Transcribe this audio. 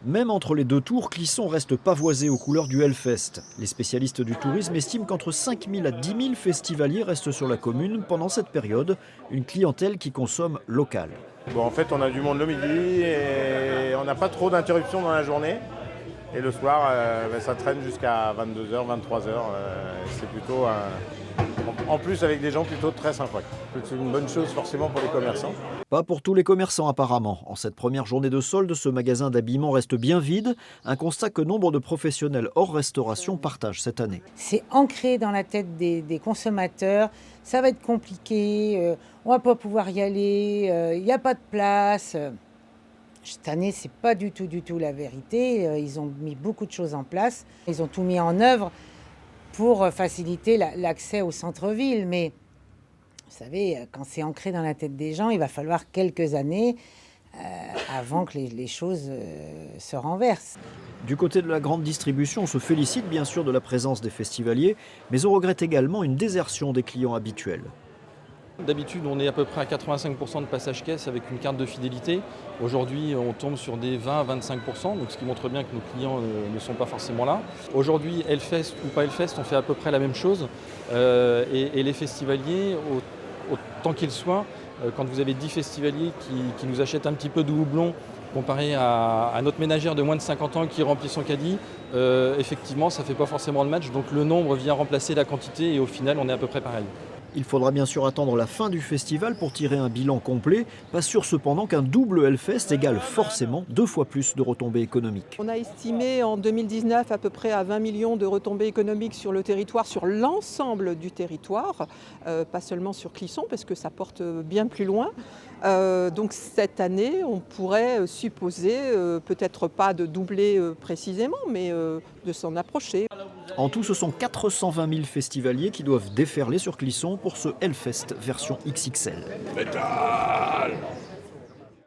Même entre les deux tours, Clisson reste pavoisé aux couleurs du Hellfest. Les spécialistes du tourisme estiment qu'entre 5 000 à 10 000 festivaliers restent sur la commune pendant cette période, une clientèle qui consomme local. Bon, en fait, on a du monde le midi et on n'a pas trop d'interruptions dans la journée. Et le soir, ça traîne jusqu'à 22h, 23h. C'est plutôt en plus avec des gens plutôt très sympas. C'est une bonne chose forcément pour les commerçants. Pas pour tous les commerçants apparemment. En cette première journée de solde, ce magasin d'habillement reste bien vide. Un constat que nombre de professionnels hors restauration partagent cette année. C'est ancré dans la tête des consommateurs. Ça va être compliqué, on va pas pouvoir y aller, il n'y a pas de place. Cette année, c'est pas du tout la vérité. Ils ont mis beaucoup de choses en place. Ils ont tout mis en œuvre pour faciliter l'accès au centre-ville. Mais vous savez, quand c'est ancré dans la tête des gens, il va falloir quelques années avant que les choses se renversent. Du côté de la grande distribution, on se félicite bien sûr de la présence des festivaliers, mais on regrette également une désertion des clients habituels. D'habitude, on est à peu près à 85% de passage caisse avec une carte de fidélité. Aujourd'hui, on tombe sur des 20 à 25%, donc ce qui montre bien que nos clients ne sont pas forcément là. Aujourd'hui, Hellfest ou pas Hellfest, on fait à peu près la même chose. Et les festivaliers, autant qu'ils soient, quand vous avez 10 festivaliers qui nous achètent un petit peu de houblon, comparé à notre ménagère de moins de 50 ans qui remplit son caddie, effectivement, ça ne fait pas forcément le match. Donc le nombre vient remplacer la quantité et au final, on est à peu près pareil. Il faudra bien sûr attendre la fin du festival pour tirer un bilan complet. Pas sûr cependant qu'un double Hellfest égale forcément 2 fois plus de retombées économiques. On a estimé en 2019 à peu près à 20 millions de retombées économiques sur le territoire, sur l'ensemble du territoire, pas seulement sur Clisson parce que ça porte bien plus loin. Donc cette année, on pourrait supposer, peut-être pas de doubler précisément, mais de s'en approcher. En tout, ce sont 420 000 festivaliers qui doivent déferler sur Clisson pour ce Hellfest version XXL. Métal !